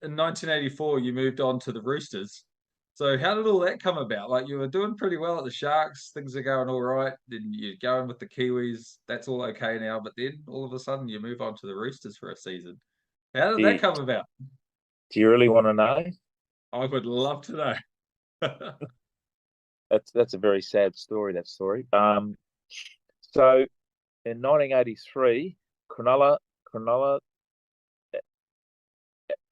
in 1984 you moved on to the Roosters. So how did all that come about? Like you were doing pretty well at the Sharks, things are going all right. Then you're going with the Kiwis, that's all okay now. But then all of a sudden you move on to the Roosters for a season. How did Do that you, come about? do you really want to know? I would love to know. That's a very sad story. That story. So in 1983, Cronulla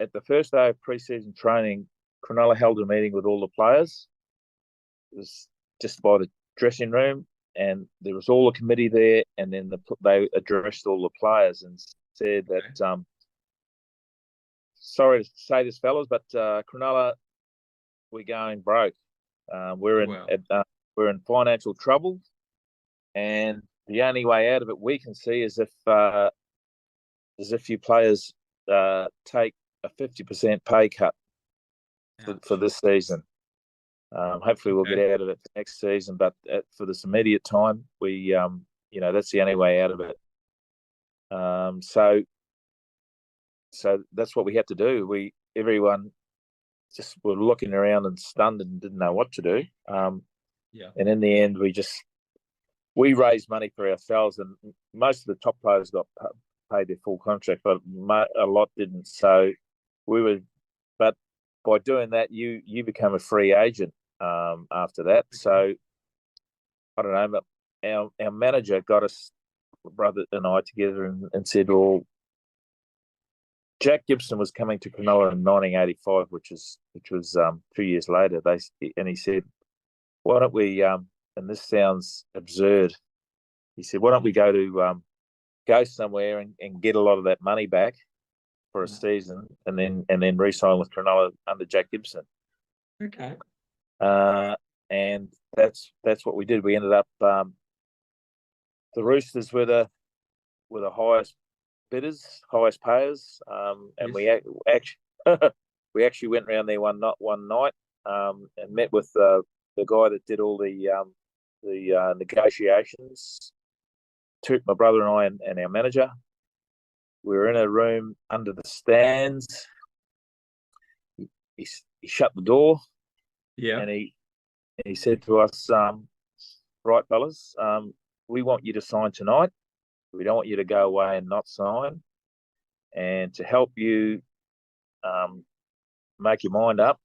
at the first day of pre-season training, Cronulla held a meeting with all the players. It was just by the dressing room, and there was all the committee there, and then they addressed all the players and said Okay. that sorry to say this, fellas, but Cronulla, we're going broke. We're in Well, we're in financial trouble, and the only way out of it we can see is if you players take a 50% pay cut for ouch. this season. Hopefully, we'll get Okay. out of it for next season, but for this immediate time, that's the only way out of it. So that's what we had to do. Everyone just were looking around and stunned and didn't know what to do. Yeah. And in the end, we raised money for ourselves, and most of the top players got paid their full contract, but a lot didn't. So we were, but by doing that, you become a free agent after that. Okay. So I don't know, but our manager got us, brother and I, together and said, well, Jack Gibson was coming to Cronulla in 1985, which was 2 years later. And he said, why don't we? And this sounds absurd. He said, why don't we go somewhere and get a lot of that money back for a Yeah. season, and then re-sign with Cronulla under Jack Gibson. Okay. And that's what we did. We ended up the Roosters were the highest bidders, highest payers, and Yes. actually we actually went around there one night and met with the guy that did all the negotiations. Took my brother and I and our manager. We were in a room under the stands. He, he shut the door Yeah. and he said to us, "Right, fellas, we want you to sign tonight. We don't want you to go away and not sign. And to help you um, make your mind up,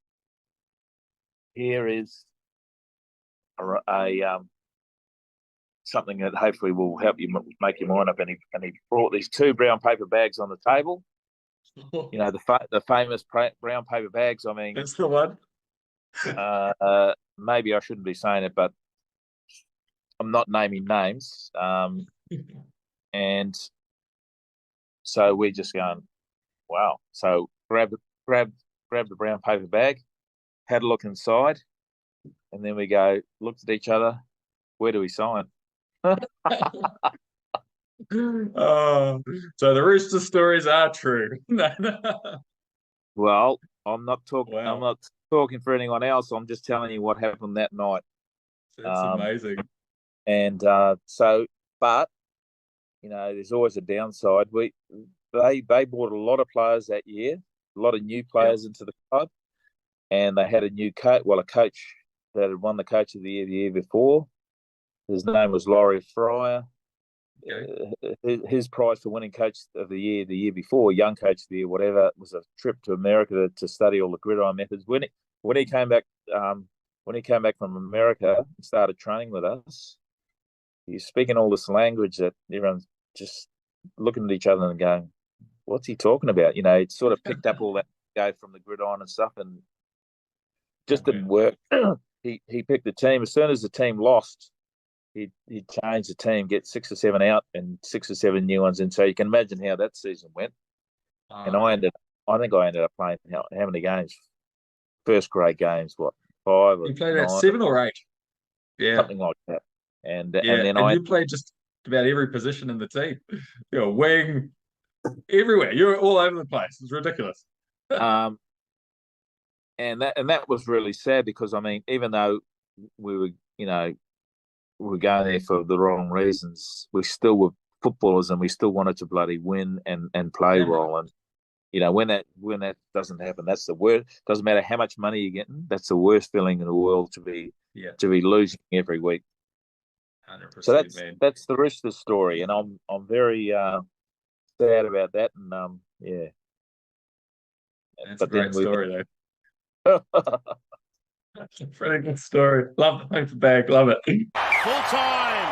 here is a something that hopefully will help you make your mind up." And he brought these two brown paper bags on the table. You know, the famous brown paper bags. I mean, That's the one. maybe I shouldn't be saying it, but I'm not naming names. And so we're just going, wow. So grab grab the brown paper bag, had a look inside, and then we looked at each other. Where do we sign? Oh, so the rooster stories are true. Well, I'm Wow, not talking for anyone else. I'm just telling you what happened that night. that's Um, amazing. and but there's always a downside. They bought a lot of players that year, a lot of new Yeah. players into the club, and they had a new coach. Well, a coach that had won the coach of the year before. His name was Laurie Fryer. Okay. His prize for winning coach of the year before, young coach of the year, whatever, was a trip to America to study all the gridiron methods. When he came back, when he came back from America and started training with us, he's speaking all this language that everyone's just looking at each other and going, "What's he talking about?" It sort of picked up all that go from the gridiron and stuff, and just Yeah. didn't work. He picked the team as soon as the team lost. He'd change the team, get 6 or 7 out, and 6 or 7 new ones in. So you can imagine how that season went. And Ah, I think I ended up playing how many games? First grade games, what, 5 or you played at 9, 7 or 8. Yeah. something like that. And Yeah. then And you played just about every position in the team. You're a wing, everywhere. You're all over the place. It's ridiculous. um and that was really sad because I mean, even though we were we were going there for the wrong reasons, we still were footballers and we still wanted to bloody win and play Damn right. well. when that doesn't happen, that's the worst. Doesn't matter how much money you're getting. That's the worst feeling in the world Yeah, to be losing every week. 100%, So that's man. that's the Roosters story, and I'm very sad about that. And yeah, That's a but then great we story, though. That's a pretty good story. Love the paper bag. Love it. Full time.